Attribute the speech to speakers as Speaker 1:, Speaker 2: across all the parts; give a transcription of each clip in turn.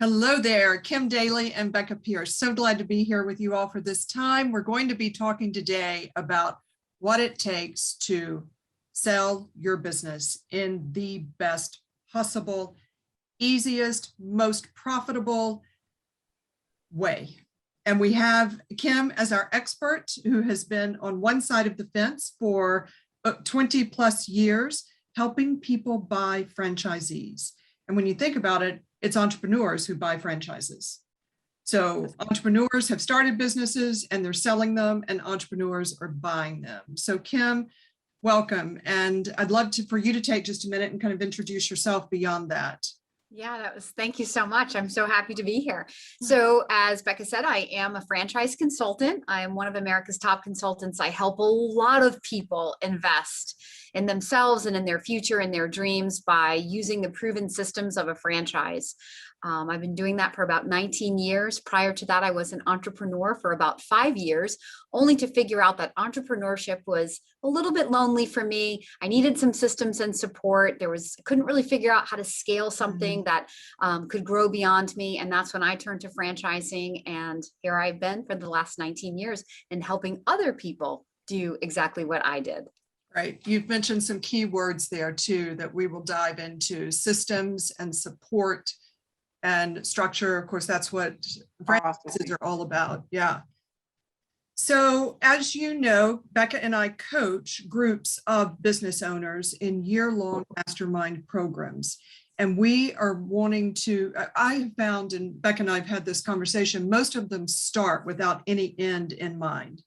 Speaker 1: Hello there, Kim Daly and Becca Pearce. So glad to be here with you all for this time. We're going to be talking today about what it takes to sell your business in the best possible, easiest, most profitable way. And we have Kim as our expert who has been on one side of the fence for 20 plus years, helping people buy franchisees. And when you think about it, it's entrepreneurs who buy franchises. So entrepreneurs have started businesses and they're selling them, and entrepreneurs are buying them. So Kim, welcome. And I'd love for you to take just a minute and kind of introduce yourself beyond that.
Speaker 2: Yeah, thank you so much. I'm so happy to be here. So as Becca said, I am a franchise consultant. I am one of America's top consultants. I help a lot of people invest in themselves and in their future and their dreams by using the proven systems of a franchise. I've been doing that for about 19 years. Prior to that, I was an entrepreneur for about 5 years, only to figure out that entrepreneurship was a little bit lonely for me. I needed some systems and support. Couldn't really figure out how to scale something that could grow beyond me. And that's when I turned to franchising. And here I've been for the last 19 years and helping other people do exactly what I did.
Speaker 1: Right. You've mentioned some key words there too, that we will dive into: systems and support and structure. Of course, that's what franchises are all about. Yeah. So as you know, Becca and I coach groups of business owners in year-long mastermind programs. And we are wanting to, I have found, and Becca and I have had this conversation, most of them start without any end in mind,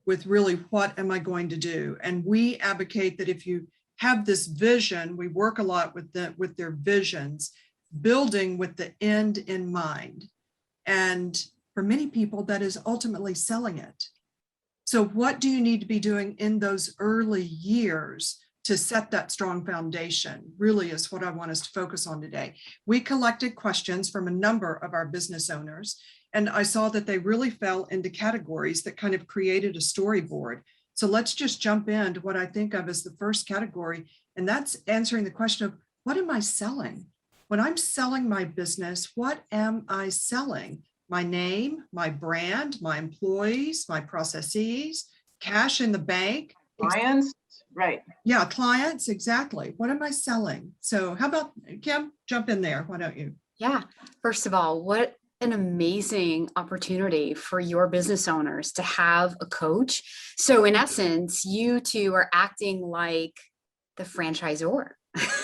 Speaker 1: with really, what am I going to do? And we advocate that if you have this vision, we work a lot with their visions, building with the end in mind. And for many people, that is ultimately selling it. So what do you need to be doing in those early years to set that strong foundation? Really is what I want us to focus on today. We collected questions from a number of our business owners, and I saw that they really fell into categories that kind of created a storyboard. So let's just jump into what I think of as the first category, and that's answering the question of, what am I selling? When I'm selling my business, what am I selling? My name, my brand, my employees, my processes, cash in the bank.
Speaker 3: Clients, right.
Speaker 1: Yeah, clients, exactly. What am I selling? So how about, Kim, jump in there, why don't you?
Speaker 2: Yeah, first of all, what an amazing opportunity for your business owners to have a coach. So in essence, you two are acting like the franchisor.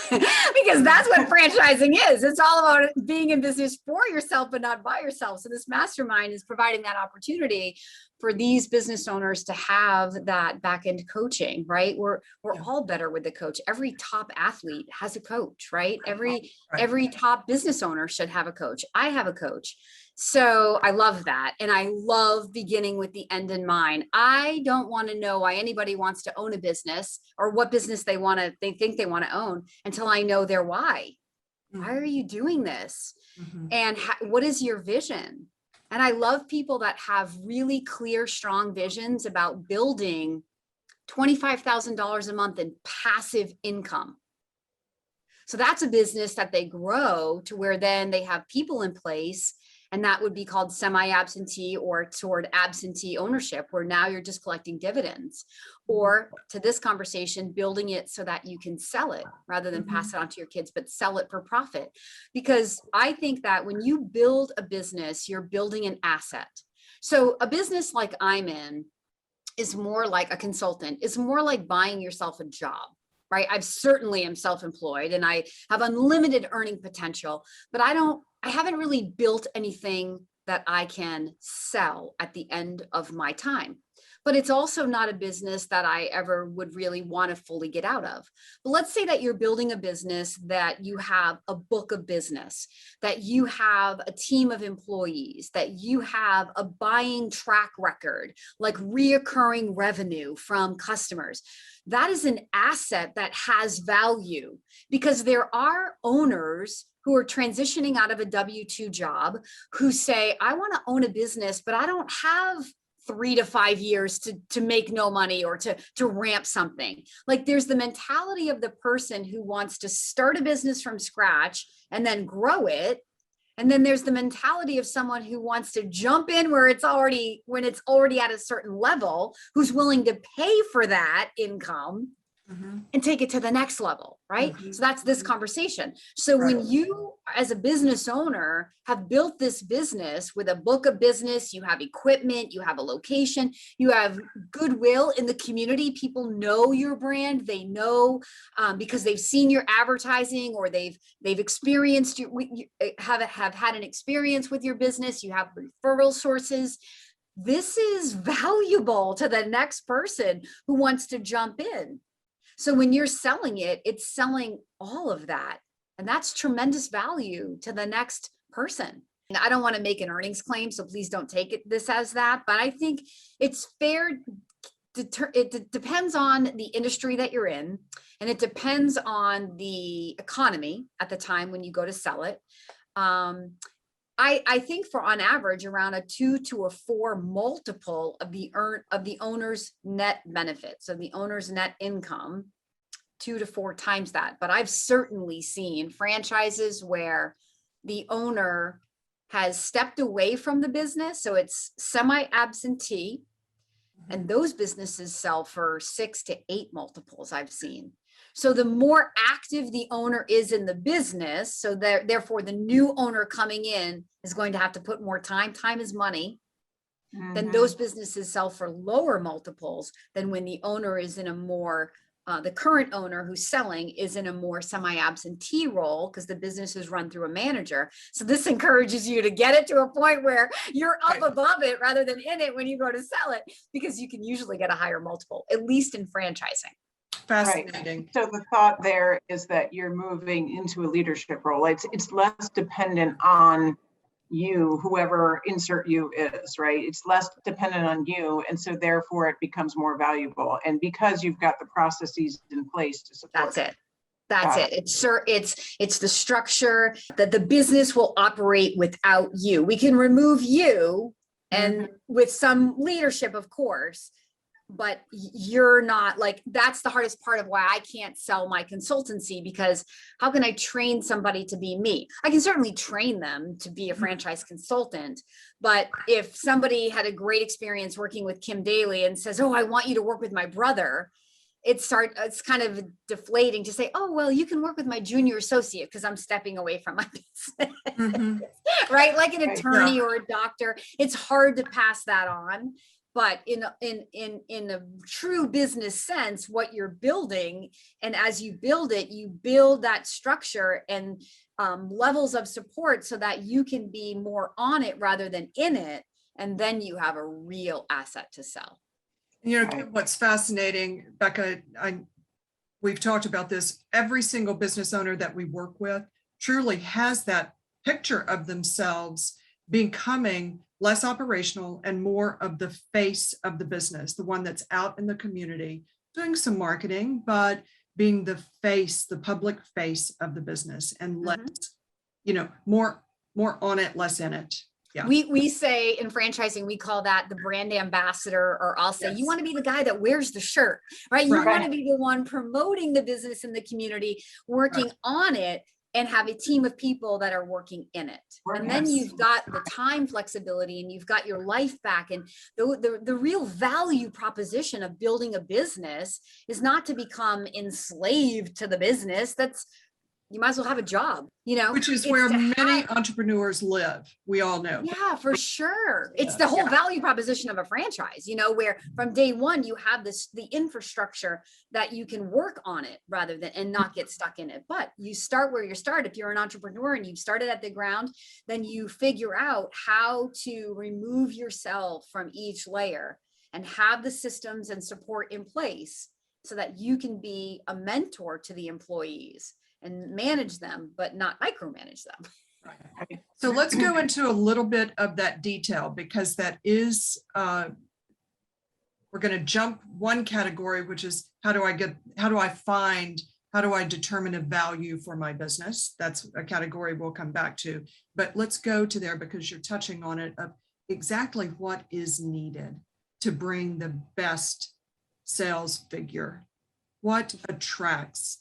Speaker 2: Because that's what franchising is. It's all about being in business for yourself, but not by yourself. So this mastermind is providing that opportunity for these business owners to have that back-end coaching, right? We're all better with the coach. Every top athlete has a coach, right? Every top business owner should have a coach. I have a coach. So I love that. And I love beginning with the end in mind. I don't want to know why anybody wants to own a business or what business they think they want to own until I know their why. Why are you doing this? And what is your vision? And I love people that have really clear, strong visions about building $25,000 a month in passive income. So that's a business that they grow to where then they have people in place. And that would be called semi-absentee or toward absentee ownership, where now you're just collecting dividends. Or to this conversation, building it so that you can sell it rather than pass it on to your kids, but sell it for profit. Because I think that when you build a business, you're building an asset. So a business like I'm in is more like a consultant, is more like buying yourself a job. Right? I certainly am self-employed and I have unlimited earning potential, but I haven't really built anything that I can sell at the end of my time. But it's also not a business that I ever would really want to fully get out of. But let's say that you're building a business, that you have a book of business, that you have a team of employees, that you have a buying track record, like reoccurring revenue from customers. That is an asset that has value, because there are owners who are transitioning out of a W-2 job who say, I want to own a business, but I don't have 3 to 5 years to make no money or to ramp something. Like, there's the mentality of the person who wants to start a business from scratch and then grow it. And then there's the mentality of someone who wants to jump in when it's already at a certain level, who's willing to pay for that income and take it to the next level, right? So that's this conversation. So when you, as a business owner, have built this business with a book of business, you have equipment, you have a location, you have goodwill in the community. People know your brand. They know because they've seen your advertising, or they've experienced have had an experience with your business. You have referral sources. This is valuable to the next person who wants to jump in. So when you're selling it, it's selling all of that. And that's tremendous value to the next person. And I don't want to make an earnings claim, so please don't take this as that. But I think it's fair. It depends on the industry that you're in, and it depends on the economy at the time when you go to sell it. I think for on average around a 2 to a 4 multiple of the owner's net benefit. So the owner's net income, 2 to 4 times that. But I've certainly seen franchises where the owner has stepped away from the business. So it's semi-absentee, and those businesses sell for 6 to 8 multiples I've seen. So the more active the owner is in the business, so therefore the new owner coming in is going to have to put more time. Time is money. Then those businesses sell for lower multiples than when the owner is in a more, the current owner who's selling is in a more semi-absentee role, because the business is run through a manager. So this encourages you to get it to a point where you're up above it rather than in it when you go to sell it, because you can usually get a higher multiple, at least in franchising.
Speaker 1: Fascinating.
Speaker 3: So the thought there is that you're moving into a leadership role. It's less dependent on you, whoever insert you is, right? It's less dependent on you. And so therefore it becomes more valuable. And because you've got the processes in place to support.
Speaker 2: That's it. It's the structure that the business will operate without you. We can remove you and with some leadership, of course, but you're not like, that's the hardest part of why I can't sell my consultancy, because how can I train somebody to be me? I can certainly train them to be a franchise consultant, but if somebody had a great experience working with Kim Daly and says, oh, I want you to work with my brother, it's kind of deflating to say, oh, well, you can work with my junior associate because I'm stepping away from my business, right? Like an attorney or a doctor, it's hard to pass that on. But in a true business sense, what you're building, and as you build it, you build that structure and levels of support so that you can be more on it rather than in it. And then you have a real asset to sell.
Speaker 1: You know, what's fascinating, Becca, we've talked about this, every single business owner that we work with truly has that picture of themselves becoming less operational and more of the face of the business, the one that's out in the community doing some marketing, but being the face, the public face of the business, and less, you know, more on it, less in it. Yeah.
Speaker 2: We say in franchising, we call that the brand ambassador, or I'll say, you want to be the guy that wears the shirt, right? You want to be the one promoting the business in the community, working on it, and have a team of people that are working in it. And then you've got the time flexibility, and you've got your life back. And the real value proposition of building a business is not to become enslaved to the business. You might as well have a job, you know,
Speaker 1: which is where many entrepreneurs live. We all know.
Speaker 2: Yeah, for sure. It's the whole value proposition of a franchise, you know, where from day one, you have the infrastructure that you can work on it rather than, and not get stuck in it. But you start where you start. If you're an entrepreneur and you've started at the ground, then you figure out how to remove yourself from each layer and have the systems and support in place so that you can be a mentor to the employees and manage them, but not micromanage them.
Speaker 1: So let's go into a little bit of that detail, because that is, we're going to jump one category, which is how do I determine a value for my business? That's a category we'll come back to, but let's go to there because you're touching on it of exactly what is needed to bring the best sales figure. What attracts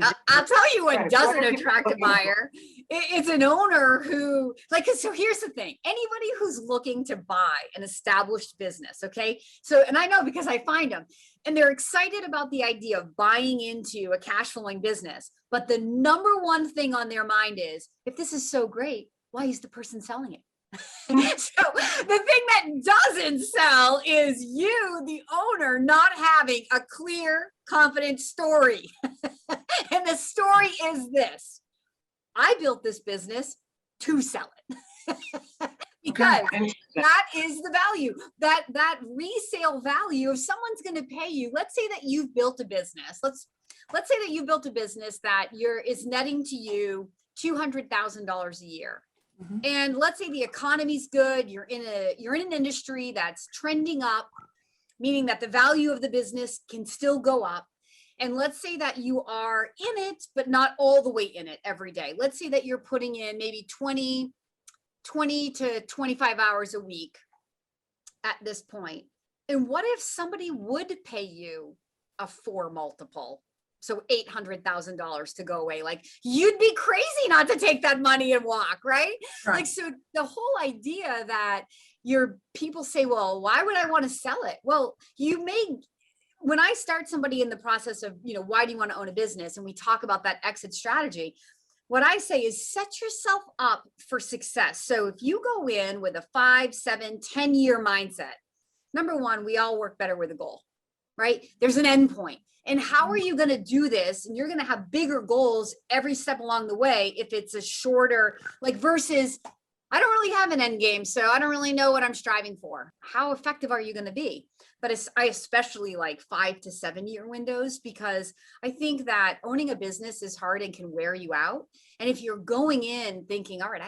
Speaker 2: I'll tell you what
Speaker 3: Right,
Speaker 2: doesn't
Speaker 3: what are you
Speaker 2: attract a
Speaker 3: looking for?
Speaker 2: buyer. It's an owner who, like, so here's the thing, anybody who's looking to buy an established business, okay? So, and I know because I find them, and they're excited about the idea of buying into a cash flowing business. But the number one thing on their mind is, if this is so great, why is the person selling it? So the thing that doesn't sell is you, the owner, not having a clear, confident story. And the story is this: I built this business to sell it. Because that is the value, that resale value. If someone's going to pay you, let's say that you've built a business. Let's say that you built a business that is netting to you $200,000 a year.
Speaker 1: Mhm.
Speaker 2: And let's say the economy's good. You're in an industry that's trending up, meaning that the value of the business can still go up. And let's say that you are in it, but not all the way in it every day. Let's say that you're putting in maybe 20 to 25 hours a week at this point. And what if somebody would pay you a 4 multiple? So $800,000 to go away. Like, you'd be crazy not to take that money and walk, right?
Speaker 1: Right.
Speaker 2: Like, so the whole idea that people say, well, why would I want to sell it? Well, when I start somebody in the process of, why do you want to own a business? And we talk about that exit strategy, what I say is set yourself up for success. So if you go in with a 5, 7, 10-year mindset, number one, we all work better with a goal, right? There's an end point. And how are you going to do this? And you're going to have bigger goals every step along the way if it's a shorter, versus, I don't really have an end game, so I don't really know what I'm striving for. How effective are you going to be? But I especially like 5 to 7 year windows, because I think that owning a business is hard and can wear you out. And if you're going in thinking, all right,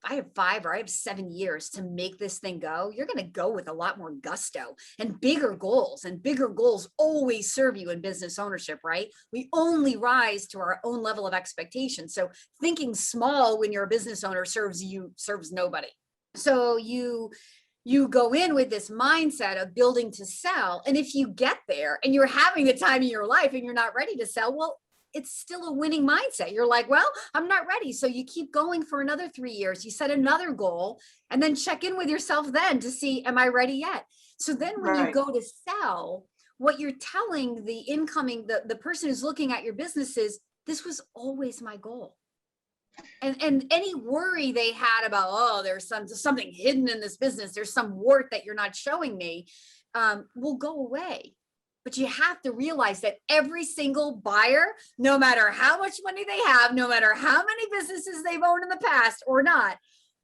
Speaker 2: I have 5 or I have 7 years to make this thing go, you're going to go with a lot more gusto and bigger goals. And bigger goals always serve you in business ownership, right? We only rise to our own level of expectation. So thinking small when you're a business owner serves nobody. So you go in with this mindset of building to sell. And if you get there and you're having the time of your life and you're not ready to sell, well, it's still a winning mindset. You're like, well, I'm not ready. So you keep going for another 3 years. You set another goal and then check in with yourself then to see, am I ready yet? So then when you go to sell, what you're telling the person who's looking at your business is, this was always my goal. And any worry they had about, oh, there's something hidden in this business, there's some wart that you're not showing me, will go away. But you have to realize that every single buyer, no matter how much money they have, no matter how many businesses they've owned in the past or not,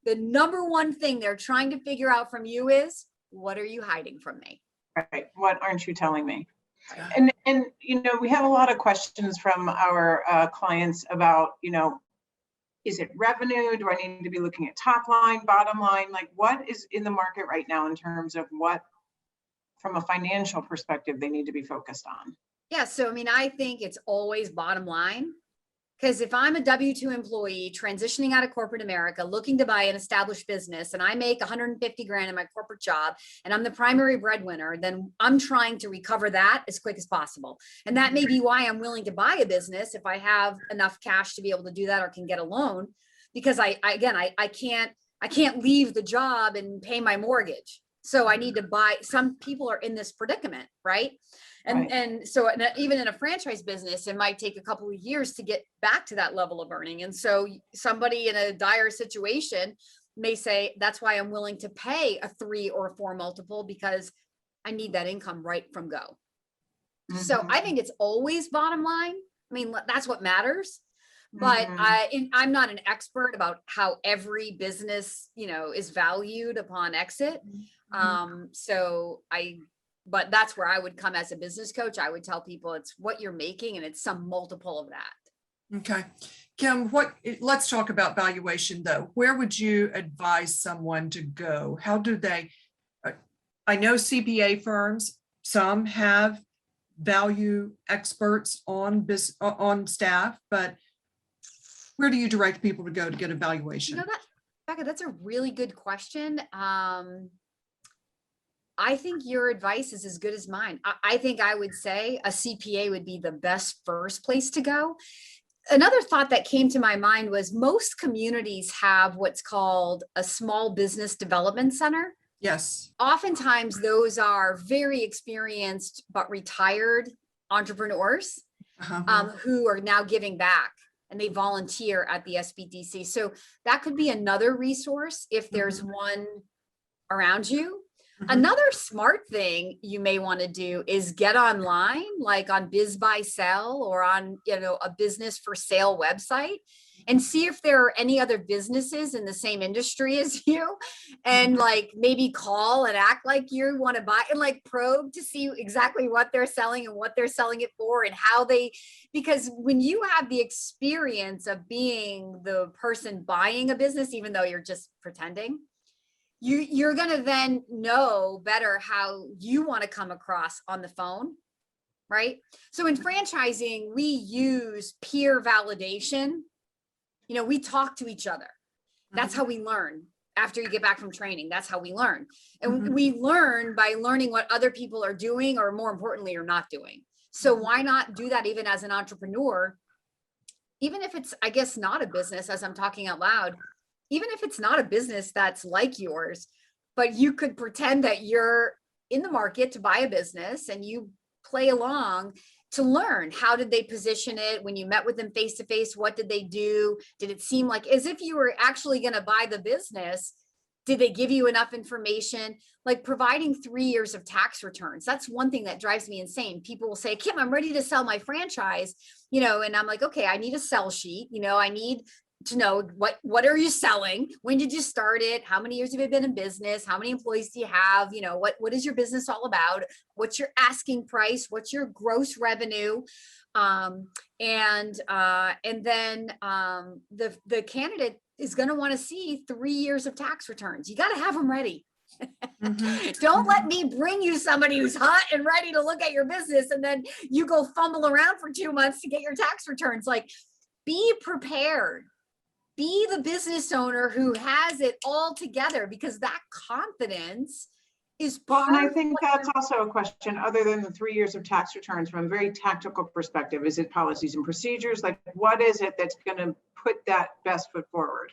Speaker 2: the number one thing they're trying to figure out from you is, what are you hiding from me?
Speaker 3: Right. What aren't you telling me? And we have a lot of questions from our clients about, is it revenue? Do I need to be looking at top line, bottom line? Like, what is in the market right now in terms of what, from a financial perspective, they need to be focused on?
Speaker 2: Yeah. So, I think it's always bottom line. Because if I'm a W-2 employee transitioning out of corporate America, looking to buy an established business, and I make 150 grand in my corporate job, and I'm the primary breadwinner, then I'm trying to recover that as quick as possible. And that may be why I'm willing to buy a business if I have enough cash to be able to do that, or can get a loan, because I can't leave the job and pay my mortgage. So I need to buy. Some people are in this predicament, right? And so even in a franchise business, it might take a couple of years to get back to that level of earning. And so somebody in a dire situation may say, that's why I'm willing to pay a 3 or 4 multiple, because I need that income right from go. Mm-hmm. So I think it's always bottom line. That's what matters. But I'm not an expert about how every business, is valued upon exit. But that's where I would come as a business coach. I would tell people it's what you're making and it's some multiple of that.
Speaker 1: Okay. Kim, let's talk about valuation though. Where would you advise someone to go? How do they, I know CPA firms, some have value experts on staff, but where do you direct people to go to get a valuation?
Speaker 2: Becca, that's a really good question. I think your advice is as good as mine. I think I would say a CPA would be the best first place to go. Another thought that came to my mind was most communities have what's called a small business development center.
Speaker 1: Yes.
Speaker 2: Oftentimes those are very experienced but retired entrepreneurs who are now giving back, and they volunteer at the SBDC. So that could be another resource if there's one around you. Another smart thing you may want to do is get online, like on Biz Buy Sell or on, a business for sale website, and see if there are any other businesses in the same industry as you, and like maybe call and act like you want to buy, and like probe to see exactly what they're selling and what they're selling it for and how they, because when you have the experience of being the person buying a business, even though you're just pretending, you're going to then know better how you want to come across on the phone, right? So in franchising, we use peer validation. We talk to each other. That's how we learn. After you get back from training, that's how we learn. And we learn by learning what other people are doing, or more importantly, are not doing. So why not do that even as an entrepreneur? Even if it's, I guess, not a business, as I'm talking out loud, even if it's not a business that's like yours, but you could pretend that you're in the market to buy a business and you play along to learn, how did they position it when you met with them face to face? What did they do? Did it seem like as if you were actually going to buy the business? Did they give you enough information? Like providing 3 years of tax returns. That's one thing that drives me insane. People will say, Kim, I'm ready to sell my franchise, and I'm like, okay, I need a sell sheet. I need to know what are you selling? When did you start it? How many years have you been in business? How many employees do you have? What is your business all about? What's your asking price? What's your gross revenue? And then the candidate is going to want to see 3 years of tax returns. You got to have them ready. Don't let me bring you somebody who's hot and ready to look at your business, and then you go fumble around for 2 months to get your tax returns. Like, be prepared. Be the business owner who has it all together, because that confidence is part.
Speaker 3: Well, and I think that's also a question, other than the 3 years of tax returns, from a very tactical perspective. Is it policies and procedures? Like, what is it that's going to put that best foot forward?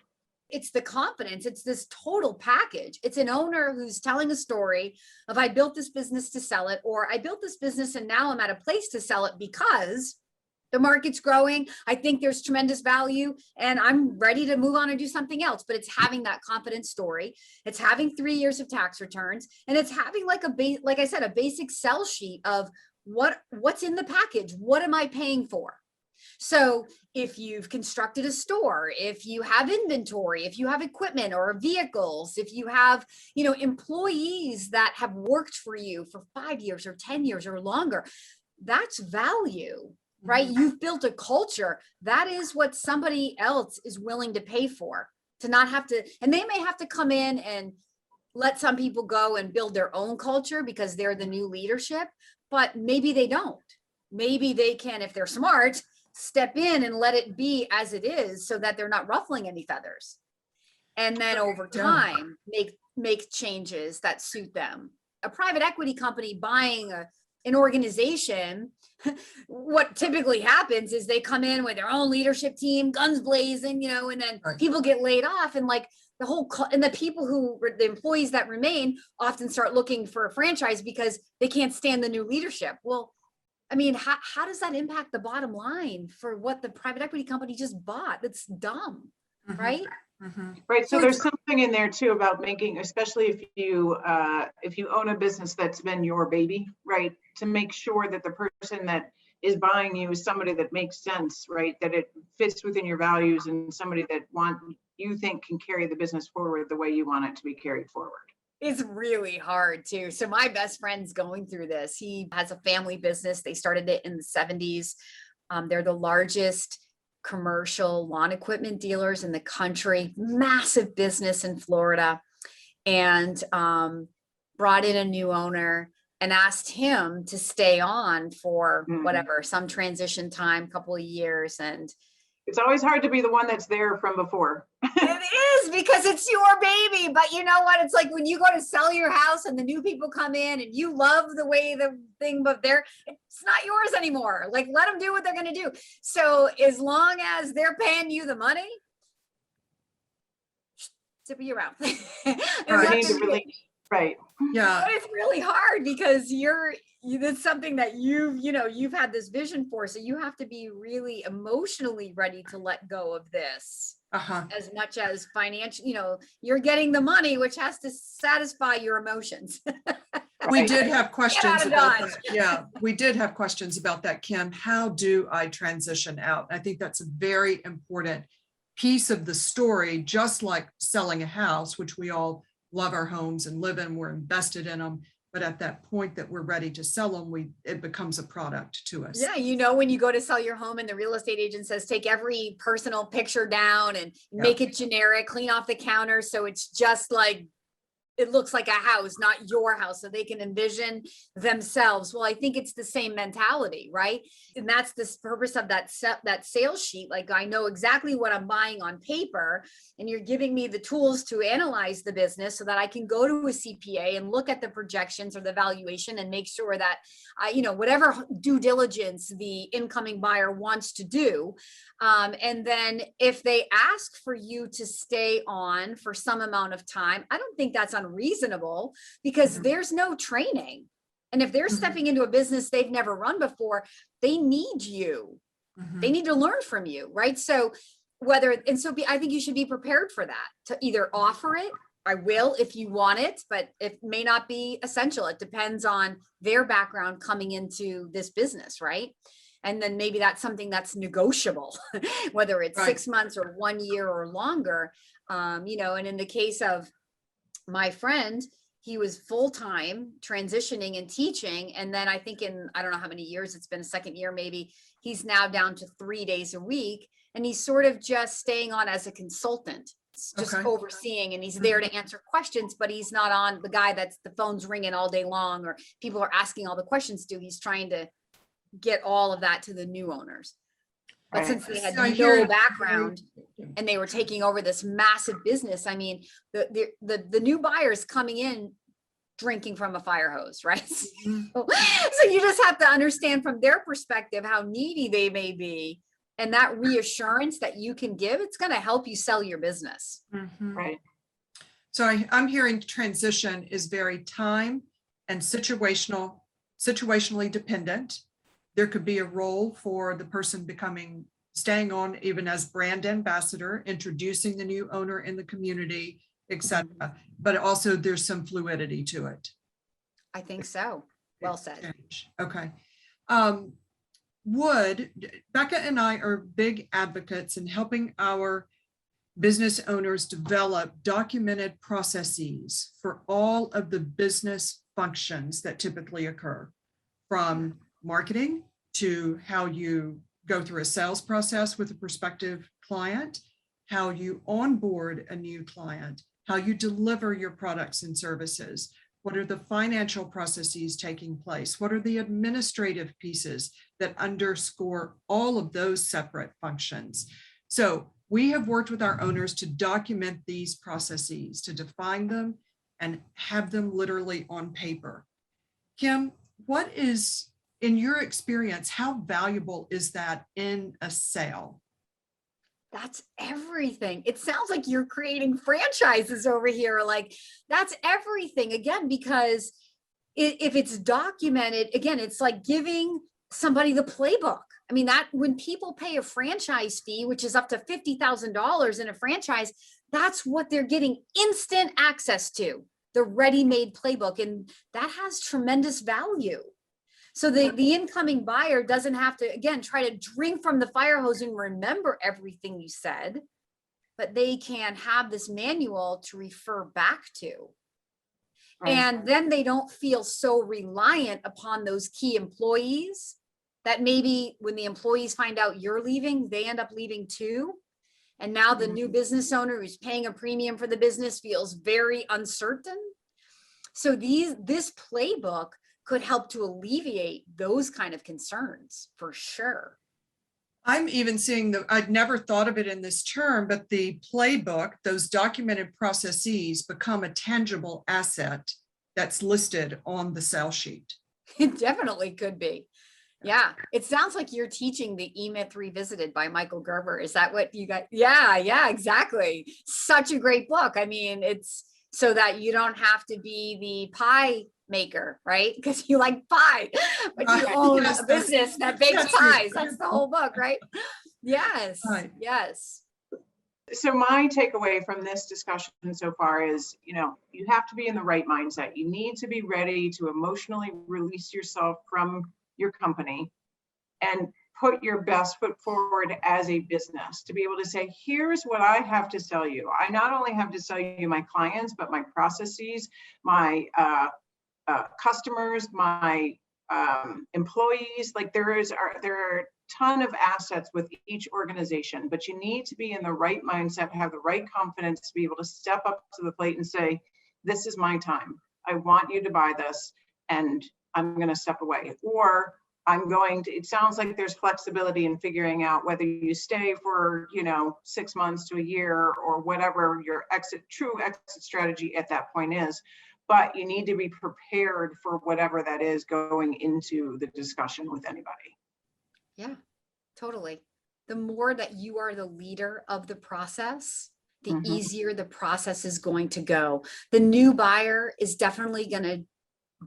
Speaker 2: It's the confidence. It's this total package. It's an owner who's telling a story of, I built this business to sell it, or I built this business and now I'm at a place to sell it because the market's growing. I think there's tremendous value and I'm ready to move on and do something else. But it's having that confidence story. It's having 3 years of tax returns, and it's having like like I said, a basic sell sheet of what's in the package. What am I paying for? So if you've constructed a store, if you have inventory, if you have equipment or vehicles, if you have, employees that have worked for you for 5 years or 10 years or longer, that's value. Right? You've built a culture. That is what somebody else is willing to pay for, to not have to, and they may have to come in and let some people go and build their own culture because they're the new leadership, but maybe they don't. Maybe they can, if they're smart, step in and let it be as it is so that they're not ruffling any feathers. And then over time, make changes that suit them. A private equity company buying an organization, what typically happens is they come in with their own leadership team, guns blazing, and then people get laid off, and like the employees that remain often start looking for a franchise because they can't stand the new leadership. Well, I mean, how does that impact the bottom line for what the private equity company just bought? That's dumb, right?
Speaker 3: Right. So there's something in there too about making, especially if you own a business that's been your baby, right? To make sure that the person that is buying you is somebody that makes sense, right? That it fits within your values, and somebody that you think can carry the business forward the way you want it to be carried forward.
Speaker 2: It's really hard too. So my best friend's going through this. He has a family business. They started it in the 70s. They're the largest commercial lawn equipment dealers in the country, massive business in Florida, and brought in a new owner and asked him to stay on for whatever, some transition time, couple of years. And
Speaker 3: It's always hard to be the one that's there from before.
Speaker 2: It is, because it's your baby. But you know what? It's like when you go to sell your house and the new people come in and you love the way the thing, but it's not yours anymore. Like, let them do what they're going to do. So as long as they're paying you the money, tip of your mouth.
Speaker 3: I need to release. Right.
Speaker 1: Yeah.
Speaker 2: But it's really hard because it's something that you've had this vision for. So you have to be really emotionally ready to let go of this. As much as financial, you're getting the money, which has to satisfy your emotions.
Speaker 1: We did have questions about
Speaker 2: Dodge.
Speaker 1: that. Yeah, we did have questions about that, Kim. How do I transition out? I think that's a very important piece of the story, just like selling a house, which we all love our homes and live in, we're invested in them. But at that point that we're ready to sell them, it becomes a product to us.
Speaker 2: Yeah, when you go to sell your home and the real estate agent says, take every personal picture down and make it generic, clean off the counter. So it's just like, it looks like a house, not your house, so they can envision themselves. Well, I think it's the same mentality, right? And that's the purpose of that sales sheet. Like, I know exactly what I'm buying on paper, and you're giving me the tools to analyze the business so that I can go to a CPA and look at the projections or the valuation and make sure that whatever due diligence the incoming buyer wants to do. And then if they ask for you to stay on for some amount of time, I don't think that's unreasonable, because there's no training. And if they're stepping into a business they've never run before, they need you. They need to learn from you, right? So I think you should be prepared for that, to either offer it. I will if you want it, but it may not be essential. It depends on their background coming into this business, right? And then maybe that's something that's negotiable, whether it's 6 months or 1 year or longer. And in the case of my friend, he was full-time transitioning and teaching. And then I think I don't know how many years, it's been a second year, maybe he's now down to 3 days a week. And he's sort of just staying on as a consultant, just overseeing, and he's there to answer questions, but he's not on the guy that's the phone's ringing all day long or people are asking all the questions to. He's trying to get all of that to the new owners. But since they had no background and they were taking over this massive business, I mean, the new buyers coming in drinking from a fire hose, right? So you just have to understand from their perspective how needy they may be, and that reassurance that you can give, it's going to help you sell your business.
Speaker 3: Right.
Speaker 1: So I'm hearing transition is very time and situationally dependent. There could be a role for the person staying on even as brand ambassador, introducing the new owner in the community, etc. But also there's some fluidity to it.
Speaker 2: I think so. Well said.
Speaker 1: Okay. Becca and I are big advocates in helping our business owners develop documented processes for all of the business functions that typically occur, from marketing to how you go through a sales process with a prospective client, how you onboard a new client, how you deliver your products and services. What are the financial processes taking place? What are the administrative pieces that underscore all of those separate functions? So we have worked with our owners to document these processes, to define them and have them literally on paper. Kim, what is, in your experience, how valuable is that in a sale?
Speaker 2: That's everything. It sounds like you're creating franchises over here. Like, that's everything, again, because if it's documented, again, it's like giving somebody the playbook. I mean, that when people pay a franchise fee, which is up to $50,000 in a franchise, that's what they're getting instant access to, the ready-made playbook. And that has tremendous value. So the incoming buyer doesn't have to, again, try to drink from the fire hose and remember everything you said, but they can have this manual to refer back to. Right. And then they don't feel so reliant upon those key employees that maybe when the employees find out you're leaving, they end up leaving too. And now the new business owner who's paying a premium for the business feels very uncertain. So this playbook could help to alleviate those kind of concerns for sure.
Speaker 1: I'm even seeing I'd never thought of it in this term, but the playbook, those documented processes become a tangible asset that's listed on the sales sheet.
Speaker 2: It definitely could be. Yeah, it sounds like you're teaching the E-Myth Revisited by Michael Gerber. Is that what you got? Yeah, exactly. Such a great book. I mean, it's so that you don't have to be the pie maker, right? Because you like pie, but you own
Speaker 1: Yes,
Speaker 2: a business that bakes
Speaker 1: that's true.
Speaker 2: pies. That's the whole book, right? Yes,
Speaker 1: Right.
Speaker 2: yes.
Speaker 3: So my takeaway from this discussion so far is, you have to be in the right mindset. You need to be ready to emotionally release yourself from your company and put your best foot forward as a business to be able to say, here's what I have to sell you. I not only have to sell you my clients, but my processes, my customers, my employees. Like there are a ton of assets with each organization, but you need to be in the right mindset, have the right confidence to be able to step up to the plate and say, this is my time. I want you to buy this and I'm going to step away. Or it sounds like there's flexibility in figuring out whether you stay for, 6 months to a year or whatever your true exit strategy at that point is. But you need to be prepared for whatever that is going into the discussion with anybody.
Speaker 2: Yeah, totally. The more that you are the leader of the process, the easier the process is going to go. The new buyer is definitely going to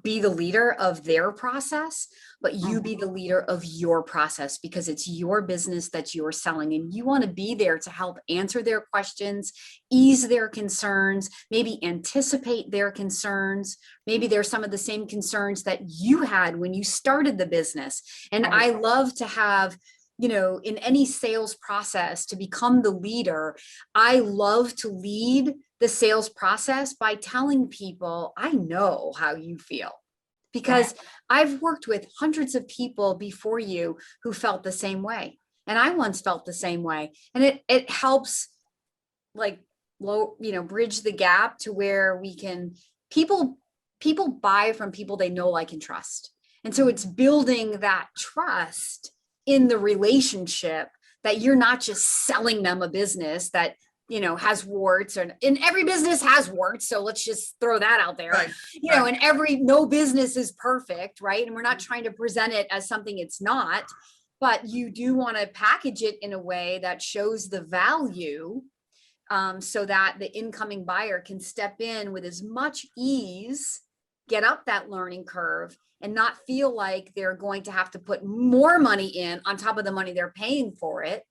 Speaker 2: be the leader of their process, but you be the leader of your process because it's your business that you're selling and you want to be there to help answer their questions, ease their concerns, maybe anticipate their concerns. Maybe there's some of the same concerns that you had when you started the business. And I love to have, in any sales process to become the leader, I love to lead the sales process by telling people, I know how you feel because I've worked with hundreds of people before you who felt the same way. And I once felt the same way. And it helps bridge the gap to where we can, people buy from people they know, like, and trust. And so it's building that trust in the relationship that you're not just selling them a business that has warts, and every business has warts. So let's just throw that out there,
Speaker 1: Right.
Speaker 2: And no business is perfect. Right. And we're not trying to present it as something it's not, but you do want to package it in a way that shows the value, so that the incoming buyer can step in with as much ease, get up that learning curve, and not feel like they're going to have to put more money in on top of the money they're paying for it,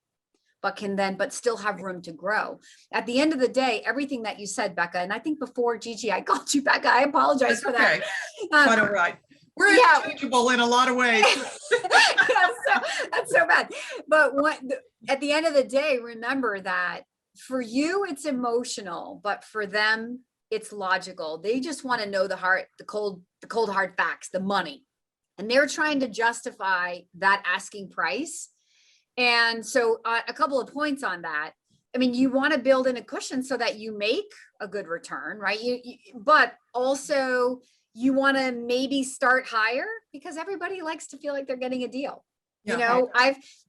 Speaker 2: but still have room to grow. At the end of the day, everything that you said, Becca, and I think before, Gigi, I called you Becca. I apologize for that.
Speaker 1: Quite all right. We're interchangeable in a lot of ways.
Speaker 2: That's so bad. But at the end of the day, remember that for you, it's emotional, but for them, it's logical. They just want to know the cold hard facts, the money. And they're trying to justify that asking price. And so a couple of points on that. I mean, you want to build in a cushion so that you make a good return, right? But also you want to maybe start higher because everybody likes to feel like they're getting a deal.
Speaker 1: Yeah.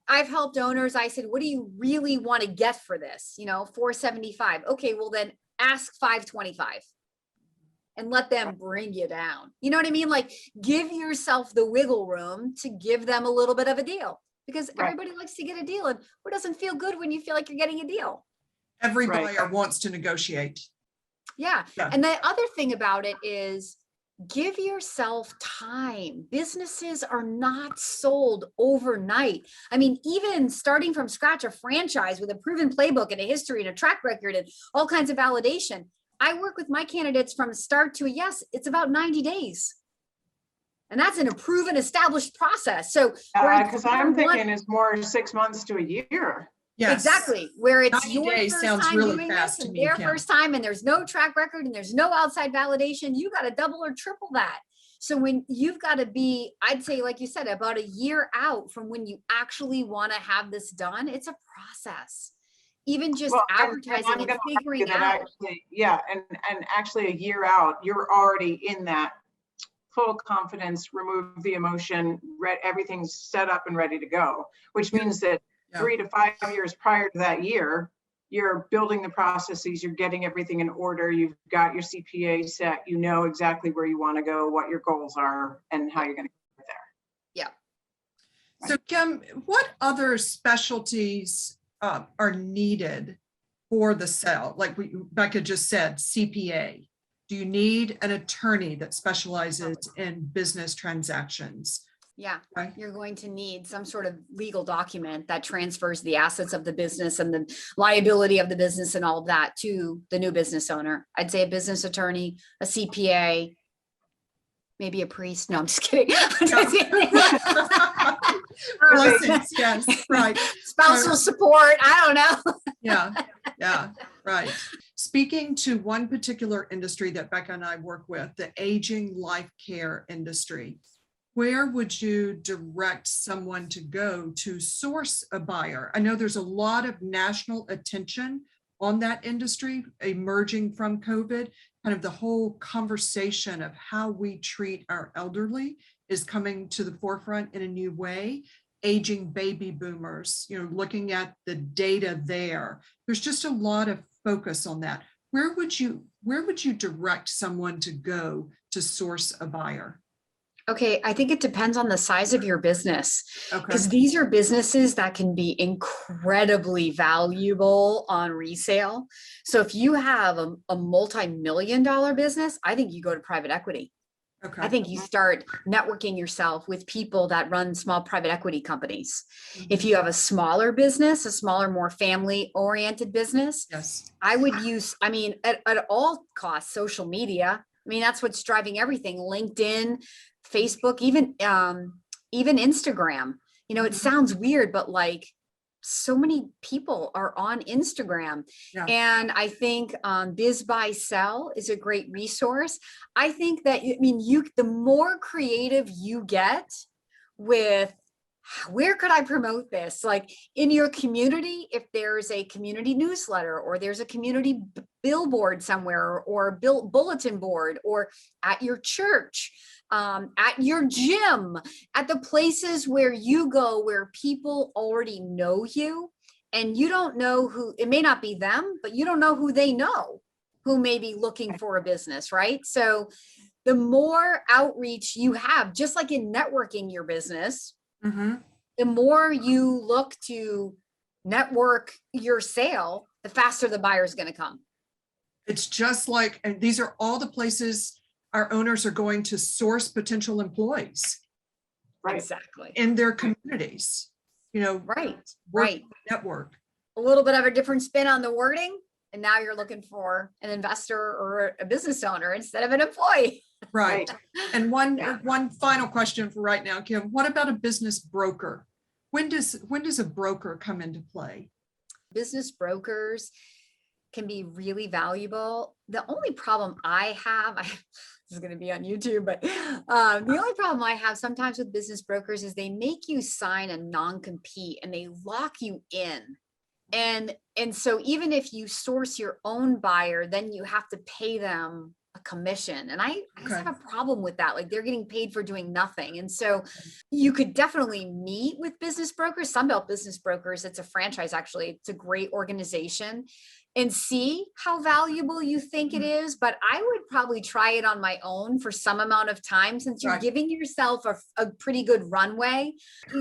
Speaker 2: I've helped owners. I said, what do you really want to get for this? $475. Okay, well then ask $525 and let them bring you down. You know what I mean? Like, give yourself the wiggle room to give them a little bit of a deal. Because everybody likes to get a deal. And who doesn't feel good when you feel like you're getting a deal?
Speaker 1: Every buyer wants to negotiate.
Speaker 2: Yeah. And the other thing about it is give yourself time. Businesses are not sold overnight. I mean, even starting from scratch, a franchise with a proven playbook and a history and a track record and all kinds of validation. I work with my candidates from start to a yes. It's about 90 days. And that's an proven, established process. So
Speaker 3: because I'm thinking it's more 6 months to a year.
Speaker 1: Yes.
Speaker 2: Exactly. Where it's
Speaker 1: 90
Speaker 2: your
Speaker 1: days
Speaker 2: first
Speaker 1: sounds
Speaker 2: time
Speaker 1: really
Speaker 2: doing
Speaker 1: fast
Speaker 2: this
Speaker 1: to
Speaker 2: and
Speaker 1: me,
Speaker 2: their
Speaker 1: Kim.
Speaker 2: first time, and there's no track record and there's no outside validation, you got to double or triple that. So when you've got to be, I'd say, like you said, about a year out from when you actually want to have this done, it's a process. Even just advertising and figuring out.
Speaker 3: And actually a year out, you're already in that full confidence, remove the emotion, everything's set up and ready to go, which means that
Speaker 1: Yeah.
Speaker 3: 3 to 5 years prior to that year, you're building the processes, you're getting everything in order, you've got your CPA set, you know exactly where you want to go, what your goals are, and how you're going to get there.
Speaker 2: Yeah.
Speaker 1: So Kim, what other specialties are needed for the sale? Like Becca just said, CPA. Do you need an attorney that specializes in business transactions?
Speaker 2: Yeah,
Speaker 1: Right.
Speaker 2: you're going to need some sort of legal document that transfers the assets of the business and the liability of the business and all of that to the new business owner. I'd say a business attorney, a CPA, maybe a priest. No, I'm just kidding.
Speaker 1: Blessings, yes, right.
Speaker 2: Spousal support. I don't know.
Speaker 1: Yeah, right. Speaking to one particular industry that Becca and I work with, the aging life care industry, where would you direct someone to go to source a buyer? I know there's a lot of national attention on that industry emerging from COVID. Kind of the whole conversation of how we treat our elderly is coming to the forefront in a new way. Aging baby boomers, looking at the data there. There's just a lot of focus on that. Where would you direct someone to go to source a buyer?
Speaker 2: Okay, I think it depends on the size of your business,
Speaker 1: Okay.
Speaker 2: because these are businesses that can be incredibly valuable on resale. So if you have a multi-million-dollar business, I think you go to private equity.
Speaker 1: Okay.
Speaker 2: I think you start networking yourself with people that run small private equity companies. If you have a smaller business, a smaller, more family-oriented business,
Speaker 1: Yes.
Speaker 2: I would use, at all costs, social media. That's what's driving everything. LinkedIn, Facebook, even Instagram. It sounds weird, but like so many people are on Instagram.
Speaker 1: Yeah.
Speaker 2: And I think Biz Buy Sell is a great resource. I think that, the more creative you get with where could I promote this? Like in your community, if there's a community newsletter or there's a community billboard somewhere or a bulletin board, or at your church, at your gym, at the places where you go, where people already know you and you don't know who, it may not be them, but you don't know who they know, who may be looking for a business, right? So the more outreach you have, just like in networking your business, the more you look to network your sale, the faster the buyer is going to come.
Speaker 1: It's just like, and these are all the places our owners are going to source potential employees.
Speaker 3: Right.
Speaker 2: Exactly.
Speaker 1: In their communities,
Speaker 2: Right.
Speaker 1: Network.
Speaker 2: A little bit of a different spin on the wording. And now you're looking for an investor or a business owner instead of an employee.
Speaker 1: Right. And one final question for right now, Kim, what about a business broker? When does a broker come into play?
Speaker 2: Business brokers can be really valuable. The only problem I have, this is going to be on YouTube, but the only problem I have sometimes with business brokers is they make you sign a non-compete and they lock you in. And so even if you source your own buyer, then you have to pay them a commission. And I just have a problem with that. Like they're getting paid for doing nothing. And so you could definitely meet with business brokers, Sunbelt Business Brokers. It's a franchise, actually. It's a great organization, and see how valuable you think it is. But I would probably try it on my own for some amount of time, since you're giving yourself a pretty good runway.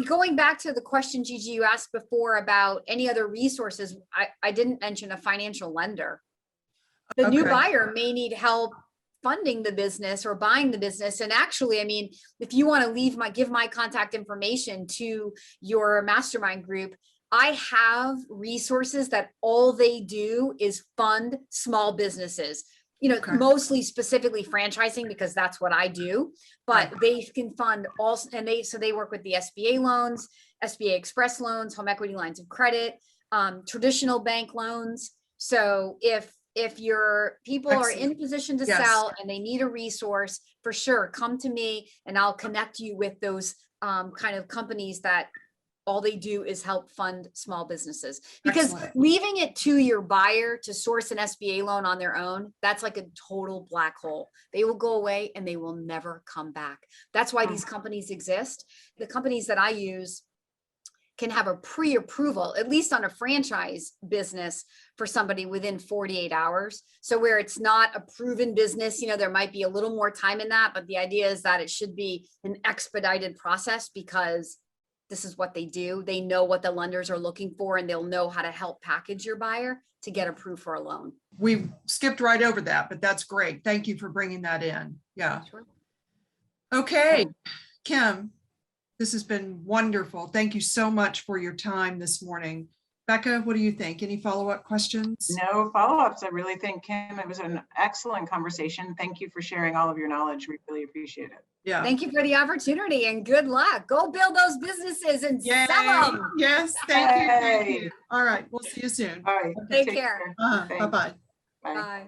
Speaker 2: Going back to the question, Gigi, you asked before about any other resources, I didn't mention a financial lender. The new buyer may need help funding the business or buying the business. And actually, if you want to give my contact information to your mastermind group, I have resources that all they do is fund small businesses, mostly specifically franchising, because that's what I do, but they can fund all, and they work with the SBA loans, SBA Express loans, home equity lines of credit, traditional bank loans. So if your people are in position to sell and they need a resource, for sure, come to me and I'll connect you with those kind of companies that all they do is help fund small businesses. Because leaving it to your buyer to source an SBA loan on their own, that's like a total black hole. They will go away and they will never come back. That's why these companies exist. The companies that I use can have a pre-approval, at least on a franchise business, for somebody within 48 hours. So where it's not a proven business, there might be a little more time in that, but the idea is that it should be an expedited process because this is what they do. They know what the lenders are looking for, and they'll know how to help package your buyer to get approved for a loan.
Speaker 1: We skipped right over that, but that's great. Thank you for bringing that in. Yeah.
Speaker 2: Sure.
Speaker 1: Okay, Kim, this has been wonderful. Thank you so much for your time this morning. Becca, what do you think? Any follow-up questions?
Speaker 3: No follow-ups. I really think, Kim, it was an excellent conversation. Thank you for sharing all of your knowledge. We really appreciate it.
Speaker 1: Yeah.
Speaker 2: Thank you for the opportunity and good luck. Go build those businesses and
Speaker 1: Yay.
Speaker 2: sell them.
Speaker 1: Yes, thank you. Thank
Speaker 3: Yay.
Speaker 1: you. All right, we'll see you soon.
Speaker 3: All right.
Speaker 2: Take care.
Speaker 3: Thanks.
Speaker 1: Bye-bye.
Speaker 3: Bye.
Speaker 2: Bye.